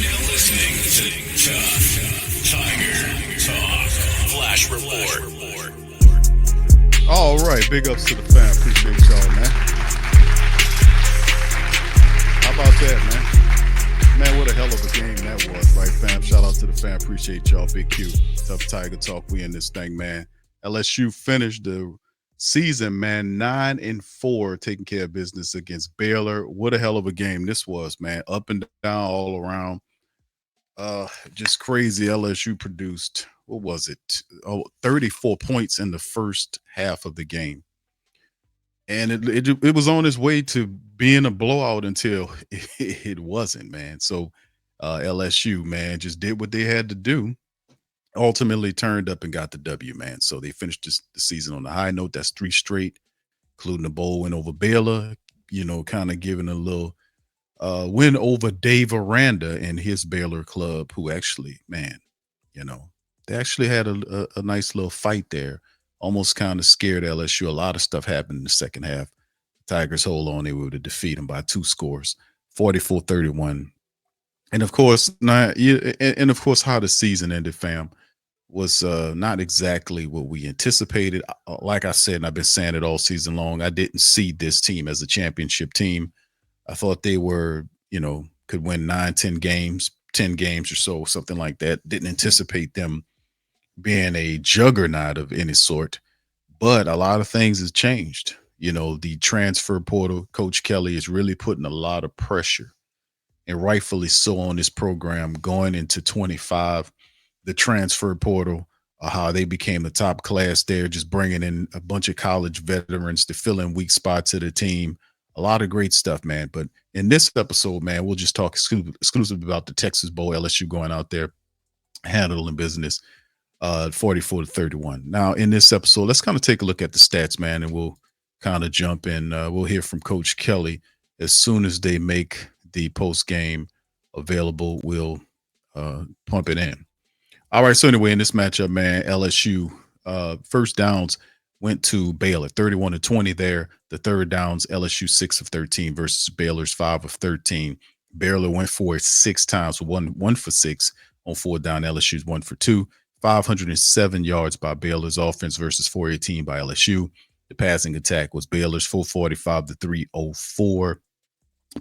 now listening to Tuff Tiger Talk Flash Report. All right, big ups to the fam. Appreciate y'all, man. How about that, man? Man, what a hell of a game that was, right, fam? Shout out to the fam. Appreciate y'all. Big Q, Tough Tiger Talk. We in this thing, man. LSU finished the season, man, 9-4, taking care of business against Baylor. What a hell of a game this was, man. Up and down, all around. Just crazy. LSU produced, what was it? 34 points in the first half of the game. And it was on its way to being a blowout until it wasn't, man. So LSU, man, just did what they had to do. Ultimately turned up and got the W, man. So they finished the season on a high note. That's three straight, including the bowl win over Baylor, kind of giving a little win over Dave Aranda and his Baylor club, who actually, man, you know, they actually had a nice little fight there. Almost kind of scared LSU. A lot of stuff happened in the second half. Tigers hold on. They were able to defeat them by two scores, 44-31. And of course, and of course, how the season ended, fam, was not exactly what we anticipated. Like I said, and I've been saying it all season long, I didn't see this team as a championship team. I thought they were, could win 9, 10 games, 10 games or so, something like that. Didn't anticipate them being a juggernaut of any sort. But a lot of things has changed. The transfer portal, Coach Kelly is really putting a lot of pressure, and rightfully so, on this program going into 25. The transfer portal, how they became the top class there, just bringing in a bunch of college veterans to fill in weak spots of the team. A lot of great stuff, man. But in this episode, man, we'll just talk exclusively about the Texas Bowl, LSU going out there, handling business, 44-31. Now, in this episode, let's kind of take a look at the stats, man, and we'll kind of jump in. We'll hear from Coach Kelly as soon as they make the post game available. We'll pump it in. All right. So anyway, in this matchup, man, LSU first downs went to Baylor, 31-20 there. The third downs, LSU 6 of 13 versus Baylor's 5 of 13. Baylor went for it 6 times, one for 6 on 4 down. LSU's 1 for 2. 507 yards by Baylor's offense versus 418 by LSU. The passing attack was Baylor's 445 to 304.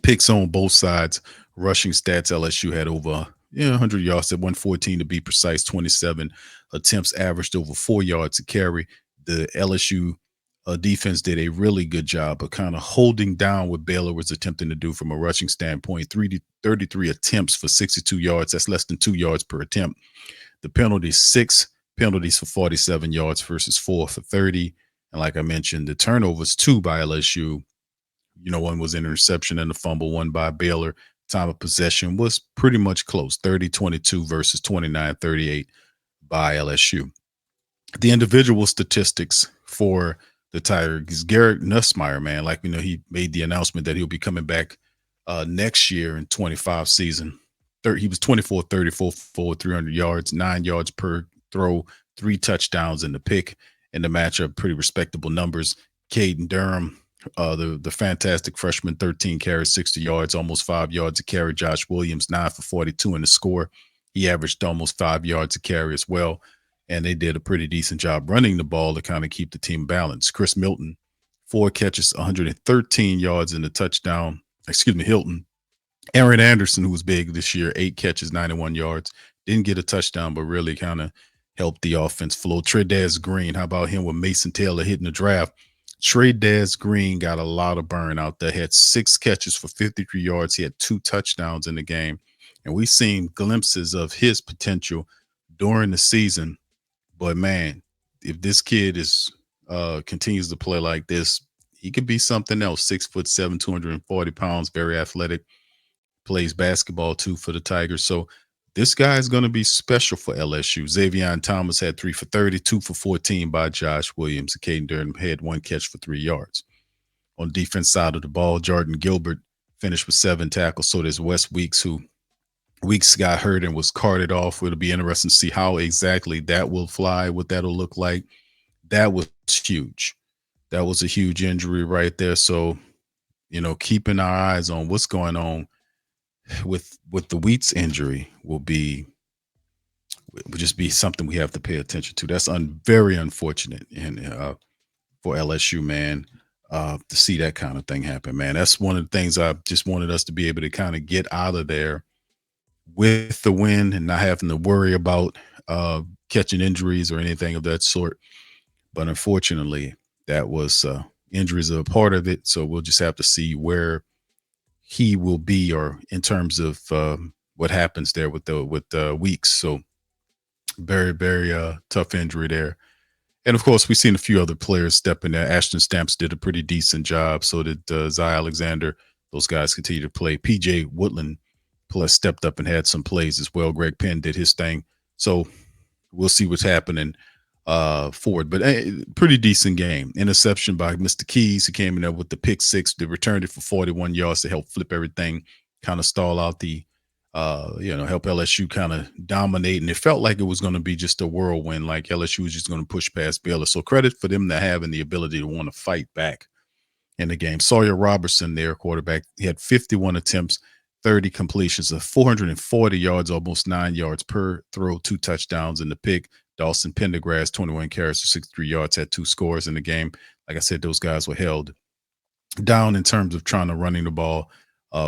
Picks on both sides. Rushing stats, LSU had over 100 yards at 114 to be precise. 27 attempts, averaged over 4 yards to carry. The LSU defense did a really good job of kind of holding down what Baylor was attempting to do from a rushing standpoint. 33 attempts for 62 yards. That's less than 2 yards per attempt. The penalties, 6 penalties for 47 yards versus 4 for 30. And like I mentioned, the turnovers, 2 by LSU. One was an interception and a fumble, 1 by Baylor. Time of possession was pretty much close, 30-22 versus 29-38 by LSU. The individual statistics for the Tigers, Garrett Nussmeier, man, he made the announcement that he'll be coming back next year in 25 season. He was 24-34 for 300 yards, 9 yards per throw, 3 touchdowns in the pick. In the matchup, pretty respectable numbers. Caden Durham, the fantastic freshman, 13 carries, 60 yards, almost 5 yards a carry. Josh Williams, 9 for 42 in the score. He averaged almost 5 yards a carry as well. And they did a pretty decent job running the ball to kind of keep the team balanced. Chris Milton, 4 catches, 113 yards in the touchdown. Hilton. Aaron Anderson, who was big this year, 8 catches, 91 yards. Didn't get a touchdown, but really kind of helped the offense flow. Trey Green, how about him with Mason Taylor hitting the draft? Trey Green got a lot of burn out there. He had 6 catches for 53 yards. He had 2 touchdowns in the game. And we've seen glimpses of his potential during the season. But, man, if this kid continues to play like this, he could be something else. 6'7", 240 pounds, very athletic. Plays basketball, too, for the Tigers. So this guy is going to be special for LSU. Xavier Thomas had 3 for 30, 2 for 14 by Josh Williams. Caden Durham had 1 catch for 3 yards. On the defense side of the ball, Jordan Gilbert finished with 7 tackles. So there's Wes Weeks, who Weeks got hurt and was carted off. It'll be interesting to see how exactly that will fly, what that'll look like. That was huge. That was a huge injury right there. So, keeping our eyes on what's going on with the Wheats injury will just be something we have to pay attention to. That's very unfortunate, and for LSU, man, to see that kind of thing happen, man. That's one of the things I just wanted us to be able to kind of get out of there with the win and not having to worry about catching injuries or anything of that sort. But unfortunately, that was injuries are a part of it. So we'll just have to see where he will be, or in terms of what happens there with the Weeks. So very, very tough injury there. And of course, we've seen a few other players step in there. Ashton Stamps did a pretty decent job. So did Zy Alexander. Those guys continue to play. PJ Woodland plus stepped up and had some plays as well. Greg Penn did his thing. So we'll see what's happening forward. But pretty decent game. Interception by Mr. Keys, who came in there with the pick six. They returned it for 41 yards to help flip everything, kind of stall out the help LSU kind of dominate. And it felt like it was going to be just a whirlwind, like LSU was just going to push past Baylor. So credit for them to having the ability to want to fight back in the game. Sawyer Robertson, their quarterback, he had 51 attempts, 30 completions of 440 yards, almost 9 yards per throw, 2 touchdowns in the pick. Dawson Pendergrass, 21 carries for 63 yards, had 2 scores in the game. Like I said, those guys were held down in terms of trying to running the ball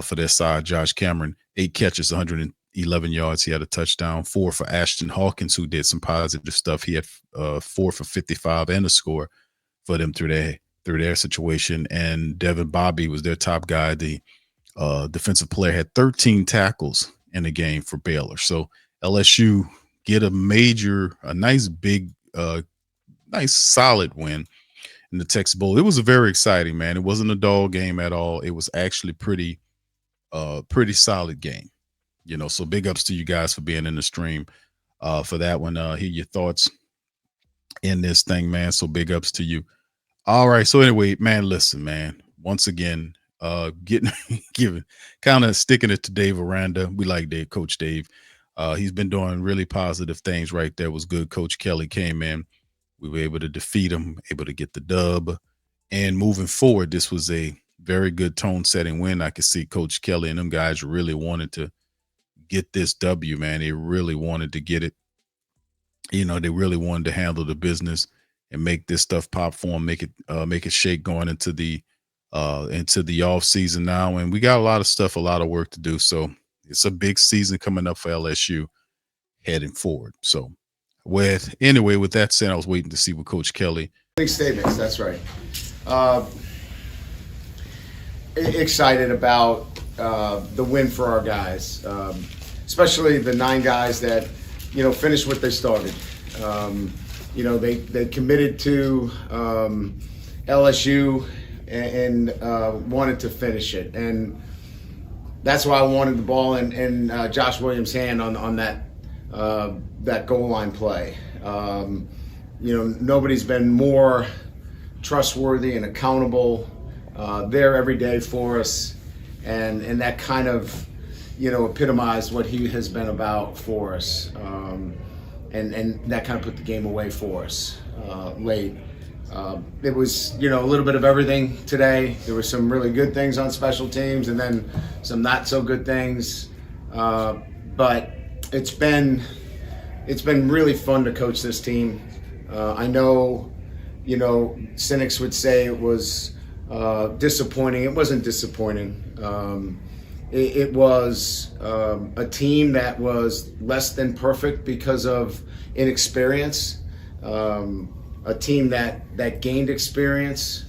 for their side. Josh Cameron, 8 catches, 111 yards. He had a touchdown. 4 for Ashton Hawkins, who did some positive stuff. He had 4 for 55 and a score for them through their situation. And Devin Bobby was their top guy. The defensive player had 13 tackles in the game for Baylor. So LSU get a nice big, nice solid win in the Texas Bowl. It was a very exciting, man. It wasn't a dull game at all. It was actually pretty solid game, so big ups to you guys for being in the stream for that one. Hear your thoughts in this thing, man. So big ups to you. All right. So anyway, man, listen, man, once again, kind of sticking it to Dave Aranda. We like Coach Dave. He's been doing really positive things right there. It was good. Coach Kelly came in. We were able to defeat him, able to get the dub. And moving forward, this was a very good tone-setting win. I could see Coach Kelly and them guys really wanted to get this W, man. They really wanted to get it. They really wanted to handle the business and make this stuff pop for them, make it shake going into the off season now. And we got a lot of work to do. So it's a big season coming up for LSU heading forward. So with that said, I was waiting to see what Coach Kelly. Big statements. That's right. Excited about the win for our guys, especially the 9 guys that finished what they started. They committed to LSU and wanted to finish it, and that's why I wanted the ball in Josh Williams' hand on that goal line play. Nobody's been more trustworthy and accountable there every day for us, and that kind of epitomized what he has been about for us, and that kind of put the game away for us late. It was a little bit of everything today. There were some really good things on special teams, and then some not so good things, but it's been really fun to coach this team. I know cynics would say it was disappointing. It wasn't disappointing. It was a team that was less than perfect because of inexperience, a team that gained experience.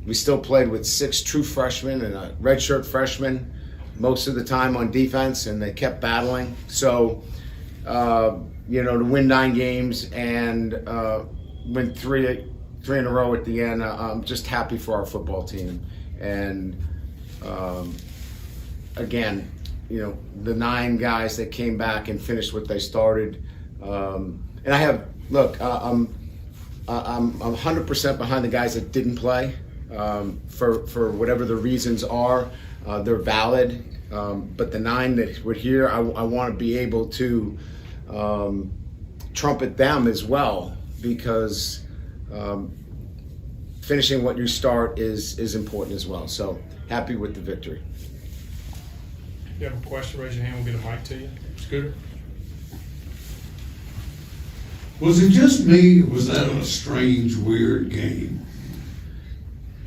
We still played with 6 true freshmen and a redshirt freshman most of the time on defense, and they kept battling. So, to win 9 games and win three in a row at the end, I'm just happy for our football team. And again, the 9 guys that came back and finished what they started. And I'm 100% behind the guys that didn't play for whatever the reasons are. They're valid. But the 9 that were here, I want to be able to trumpet them as well, because finishing what you start is important as well. So happy with the victory. you have a question, raise your hand, we'll get a mic to you. Scooter? Was it just me, or was that a strange, weird game?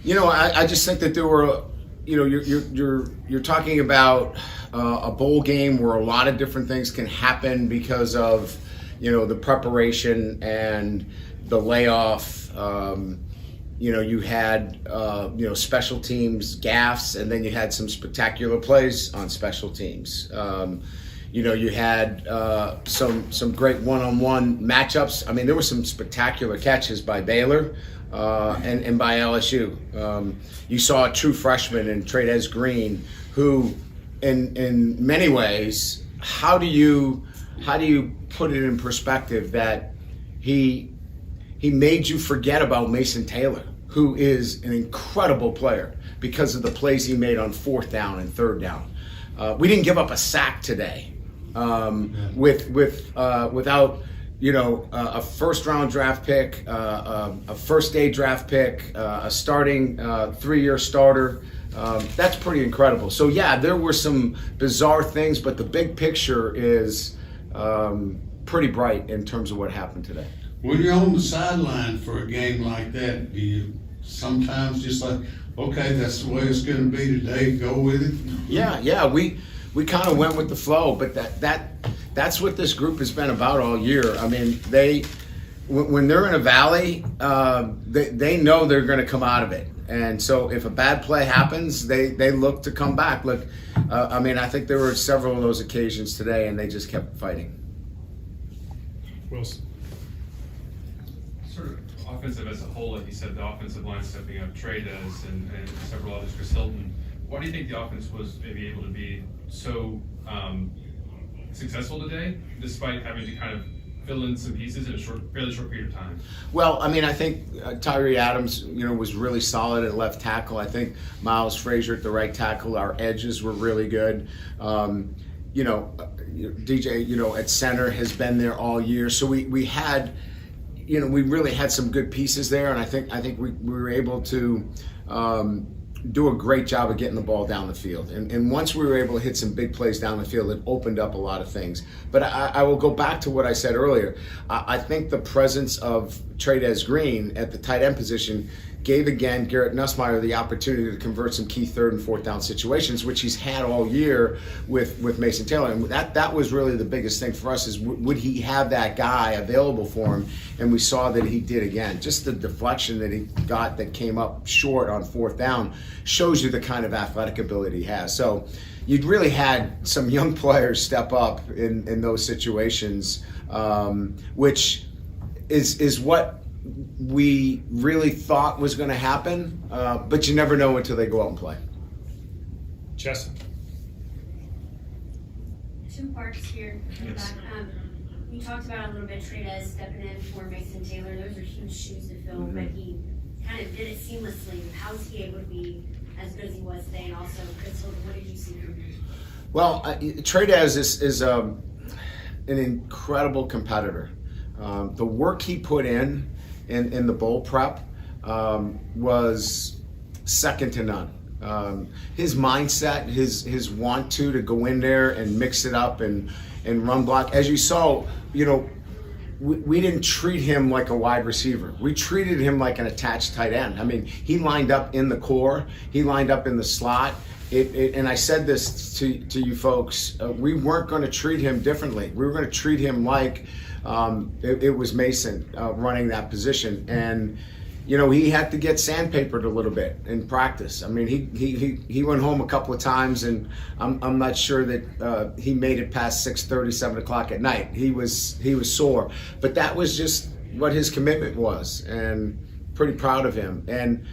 I just think that there were, you're talking about a bowl game where a lot of different things can happen because of, the preparation and the layoff. You had, special teams gaffes, and then you had some spectacular plays on special teams. You had some great one-on-one matchups. I mean, there were some spectacular catches by Baylor and by LSU. You saw a true freshman in Trades Green, who, in many ways, how do you put it in perspective that he made you forget about Mason Taylor, who is an incredible player because of the plays he made on 4th down and 3rd down. We didn't give up a sack today. Without a first-round draft pick, a first-day draft pick, a starting 3-year starter, that's pretty incredible. So yeah, there were some bizarre things, but the big picture is pretty bright in terms of what happened today. When you're on the sideline for a game like that, do you sometimes just like, okay, that's the way it's going to be today, go with it? Yeah, we kind of went with the flow, but that's what this group has been about all year. I mean, when they're in a valley, they know they're going to come out of it. And so if a bad play happens, they look to come back. Look, I think there were several of those occasions today, and they just kept fighting. Wilson? Sort of offensive as a whole, like you said, the offensive line stepping up, Trey does, and several others, Chris Hilton. Why do you think the offense was maybe able to be so successful today, despite having to kind of fill in some pieces in a fairly short period of time? Well, I think Tyree Adams, was really solid at left tackle. I think Miles Frazier at the right tackle. Our edges were really good. DJ, at center has been there all year. So we had, we really had some good pieces there, and I think we were able to do a great job of getting the ball down the field. And once we were able to hit some big plays down the field, it opened up a lot of things. But I will go back to what I said earlier. I think the presence of Trades Green at the tight end position gave, again, Garrett Nussmeier the opportunity to convert some key 3rd and 4th down situations, which he's had all year with Mason Taylor. And that was really the biggest thing for us, is would he have that guy available for him? And we saw that he did again. Just the deflection that he got that came up short on 4th down shows you the kind of athletic ability he has. So you'd really had some young players step up in those situations, which is what we really thought was going to happen, but you never know until they go out and play. Chester? 2 parts here. Yes. You talked about a little bit Trades stepping in for Mason Taylor. Those are huge shoes to fill, but he kind of did it seamlessly. How is he able to be as good as he was today? And also, Chris Hilton, what did you see from him? Well, Trades is an incredible competitor. The work he put in the bowl prep was second to none. His mindset, his want to go in there and mix it up and run block. As you saw, we didn't treat him like a wide receiver. We treated him like an attached tight end. I mean, he lined up in the core. He lined up in the slot. And I said this to you folks, we weren't going to treat him differently. We were going to treat him like it was Mason running that position. And, he had to get sandpapered a little bit in practice. I mean, he went home a couple of times, and I'm not sure that he made it past 6:30, 7 o'clock at night. He was sore. But that was just what his commitment was, and pretty proud of him. And,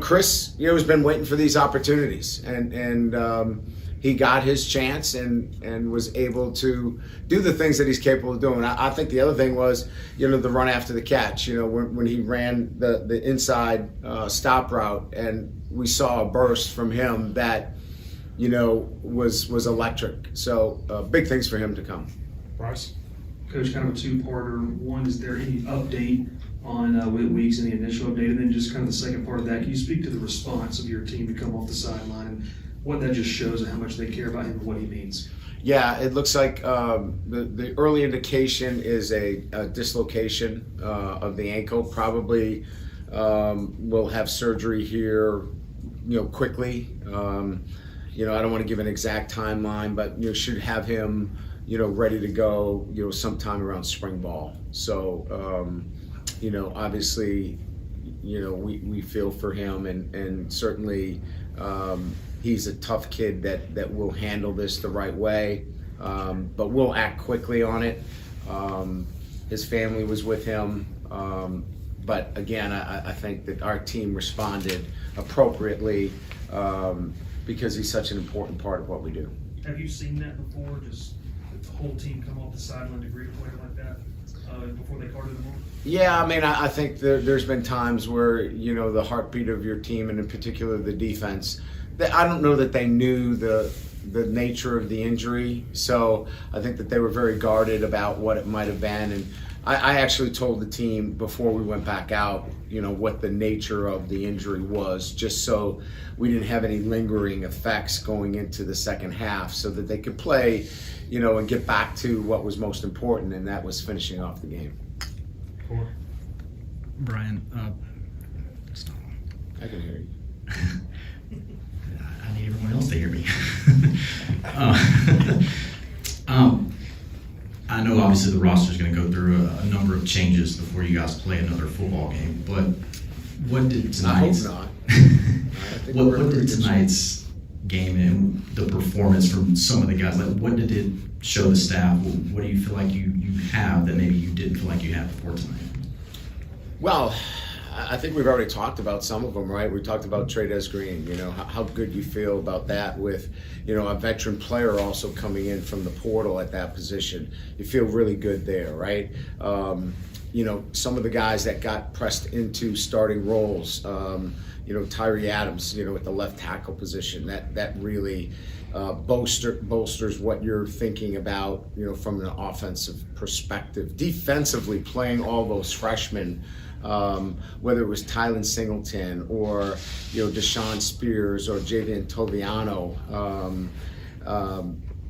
Chris, has been waiting for these opportunities, and he got his chance and was able to do the things that he's capable of doing. I think the other thing was, the run after the catch, when he ran the inside stop route, and we saw a burst from him that, was electric. So big things for him to come. Bryce? Coach, kind of a 2-parter. One, is there any update on Whit Weeks and the initial update? And then just kind of the second part of that, can you speak to the response of your team to come off the sideline and what that just shows and how much they care about him and what he means. Yeah, it looks like the early indication is a dislocation of the ankle. Probably will have surgery here, quickly. I don't want to give an exact timeline, but should have him, ready to go, sometime around spring ball. So, obviously, we feel for him, and certainly he's a tough kid that will handle this the right way, but we'll act quickly on it. His family was with him, but again, I think that our team responded appropriately because he's such an important part of what we do. Have you seen that before? Just the whole team come off the sideline to greet a player like that before they carted them on? Yeah, I mean, I think there's been times where, the heartbeat of your team, and in particular the defense, I don't know that they knew the nature of the injury. So I think that they were very guarded about what it might have been. And I actually told the team before we went back out, what the nature of the injury was, just so we didn't have any lingering effects going into the second half, so that they could play, and get back to what was most important, and that was finishing off the game. Brian, I can hear you. I need everyone else to hear me. I know obviously the roster is going to go through a number of changes before you guys play another football game, but what did tonight's what did tonight's game and the performance from some of the guys, like what did it show the staff? What do you feel like you have that maybe you didn't feel like you had before tonight? Well, I think we've already talked about some of them, right? We talked about Trades Green, how good you feel about that with, a veteran player also coming in from the portal at that position. You feel really good there, right? Some of the guys that got pressed into starting roles, Tyree Adams, at the left tackle position, that really bolsters what you're thinking about, from an offensive perspective. Defensively, playing all those freshmen, whether it was Tylen Singleton or Deshaun Spears or Javian Toviano,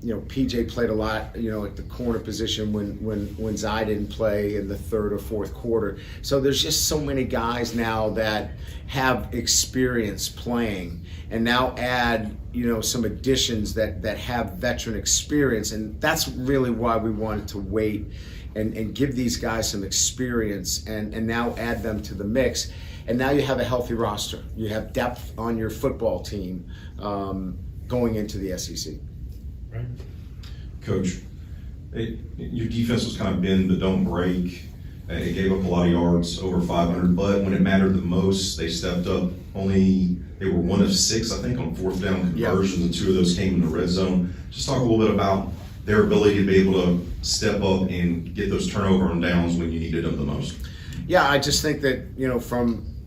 PJ played a lot, at the corner position when Zy didn't play in the third or fourth quarter. So there's just so many guys now that have experience playing, and now add, some additions that have veteran experience, and that's really why we wanted to wait and give these guys some experience and now add them to the mix. And now you have a healthy roster. You have depth on your football team going into the SEC. Right. Coach, your defense was kind of bend but don't break. It gave up a lot of yards, over 500, but when it mattered the most, they stepped up. They were 1 of 6, I think, on fourth down conversions, and 2 of those came in the red zone. Just talk a little bit about their ability to be able to step up and get those turnover on downs when you needed them the most. Yeah, I just think that,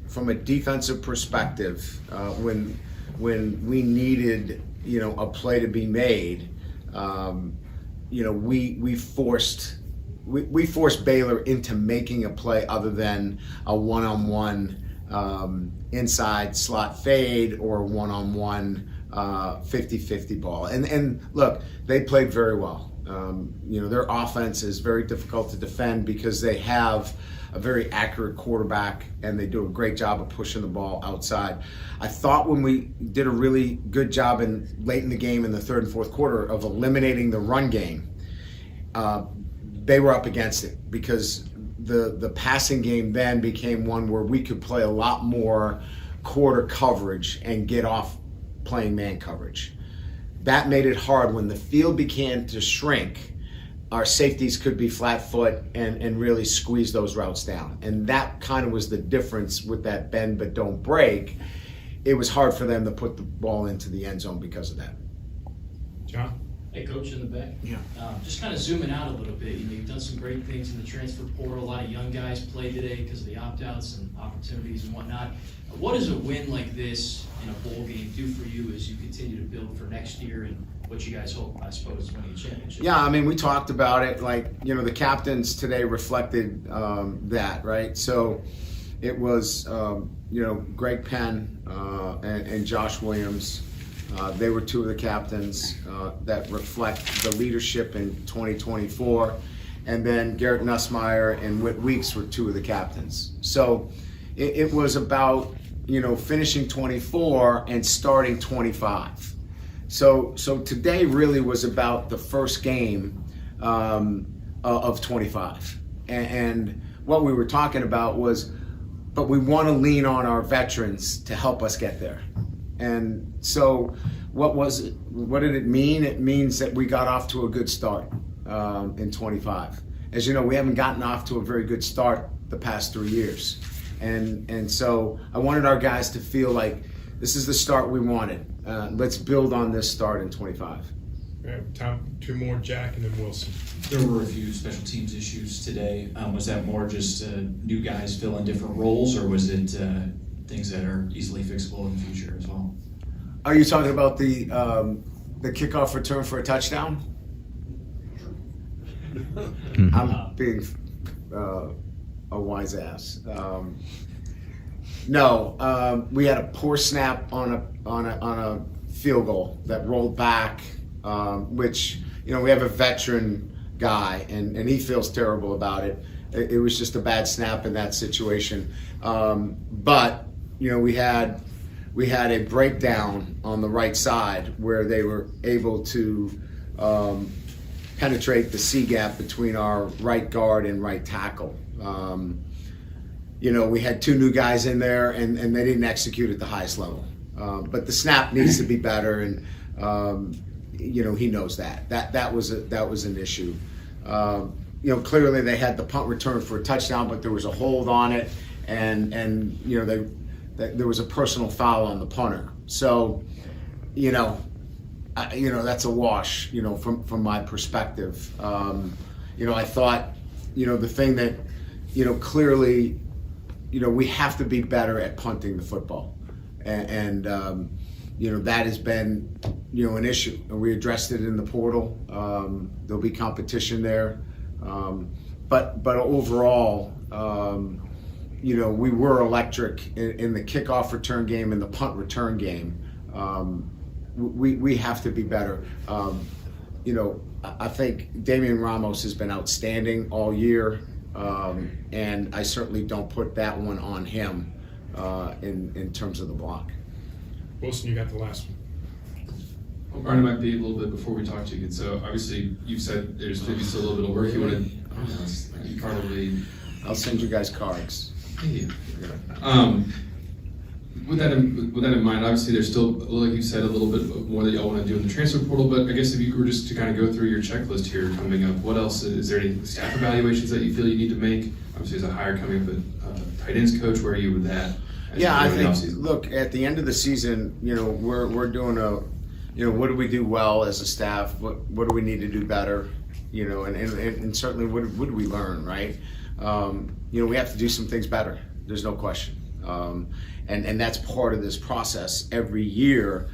from a defensive perspective, when we needed, a play to be made, we forced Baylor into making a play other than a one-on-one inside slot fade or a one-on-one 50-50 ball. And look, they played very well. Their offense is very difficult to defend because they have a very accurate quarterback, and they do a great job of pushing the ball outside. I thought when we did a really good job late in the game in the third and fourth quarter of eliminating the run game, they were up against it because the passing game then became one where we could play a lot more quarter coverage and get off playing man coverage. That made it hard. When the field began to shrink, our safeties could be flat foot and really squeeze those routes down. And that kind of was the difference with that bend but don't break. It was hard for them to put the ball into the end zone because of that. John? Hey, Coach in the back. Yeah. Just kind of zooming out a little bit, you've done some great things in the transfer portal. A lot of young guys played today because of the opt-outs and opportunities and whatnot. What does a win like this in a bowl game do for you as you continue to build for next year and what you guys hope, I suppose, is winning a championship? Yeah, I mean, we talked about it. The captains today reflected that, right? So it was, Greg Penn and Josh Williams, They were two of the captains that reflect the leadership in 2024. And then Garrett Nussmeier and Whit Weeks were two of the captains. So it was about, finishing 24 and starting 25. So today really was about the first game of 25. And what we were talking about was, but we want to lean on our veterans to help us get there. And so what did it mean? It means that we got off to a good start in 25. As you know, we haven't gotten off to a very good start the past 3 years. And so I wanted our guys to feel like this is the start we wanted. Let's build on this start in 25. Time, two more, Jack, and then Wilson. There were a few special teams issues today. Was that more just new guys filling different roles, or was it things that are easily fixable in the future as well? Are you talking about the kickoff return for a touchdown? I'm being a wise ass. No, we had a poor snap on a field goal that rolled back, which we have a veteran guy, and he feels terrible about it. It was just a bad snap in that situation. But we had a breakdown on the right side where they were able to penetrate the C gap between our right guard and right tackle. We had two new guys in there, and they didn't execute at the highest level. But the snap needs to be better, and he knows that. That was an issue. Clearly they had the punt return for a touchdown, but there was a hold on it, and there was a personal foul on the punter. So, that's a wash. From my perspective. I thought, the thing that, clearly, we have to be better at punting the football, and that has been, an issue, and we addressed it in the portal. There'll be competition there, but overall, we were electric in the kickoff return game and the punt return game. We have to be better. I think Damian Ramos has been outstanding all year, and I certainly don't put that one on him in terms of the block. Wilson, you got the last one. Well, Brian, it might be a little bit before we talk to you. So obviously you've said there's maybe still a little bit of work you want to, you probably. I'll send you guys cards. Yeah. With that in mind, obviously there's still, like you said, a little bit more that y'all want to do in the transfer portal, but I guess if you were just to kind of go through your checklist here coming up, what else, is there any staff evaluations that you feel you need to make? Obviously there's a hire coming up at tight ends coach. Where are you with that? Yeah, I think, look, at the end of the season, we're doing what do we do well as a staff? What do we need to do better? And certainly what do we learn, right? We have to do some things better. There's no question. And that's part of this process every year.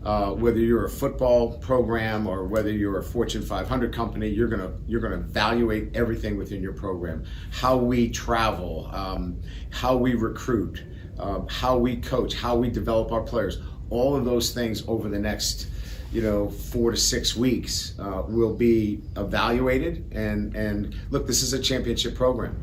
Whether you're a football program or whether you're a Fortune 500 company, you're gonna evaluate everything within your program. How we travel, how we recruit, how we coach, how we develop our players. All of those things over the next 4 to 6 weeks will be evaluated. And look, this is a championship program.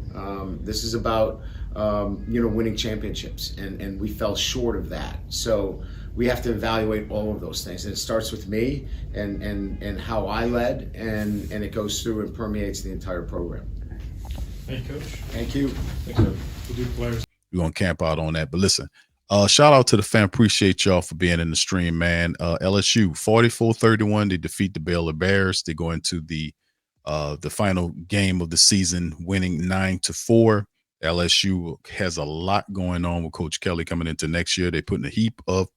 This is about winning championships, and we fell short of that. So we have to evaluate all of those things, and it starts with me and how I led, and it goes through and permeates the entire program. Thank you, Coach. Thank you. Thanks, sir. We'll do players. We're gonna camp out on that, but listen. Shout out to the fan. Appreciate y'all for being in the stream, man. LSU 44-31. They defeat the Baylor Bears. They go into the final game of the season, winning 9-4. LSU has a lot going on with Coach Kelly coming into next year. They're putting a heap of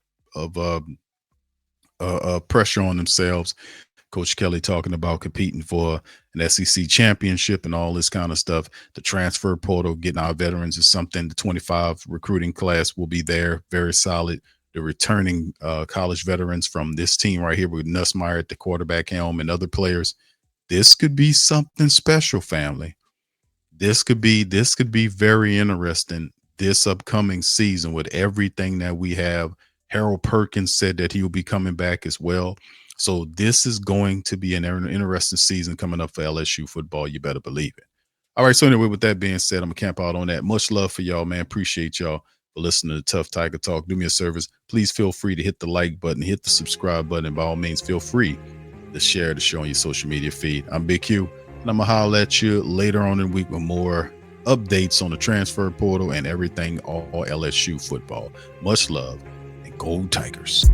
pressure on themselves. Coach Kelly talking about competing for an SEC championship and all this kind of stuff. The transfer portal, getting our veterans is something. The 25 recruiting class will be there, very solid. The returning college veterans from this team right here with Nussmeier at the quarterback helm and other players. This could be something special, family. This could be very interesting this upcoming season with everything that we have Harold Perkins said that he will be coming back as well. So this is going to be an interesting season coming up for LSU football. You better believe it. All right. So anyway, with that being said, I'm going to camp out on that. Much love for y'all, man. Appreciate y'all for listening to Tuff Tiger Talk. Do me a service. Please feel free to hit the like button, hit the subscribe button, and by all means, feel free to share the show on your social media feed. I'm Big Q, and I'm going to holler at you later on in the week with more updates on the transfer portal and everything all LSU football. Much love, and go Tigers.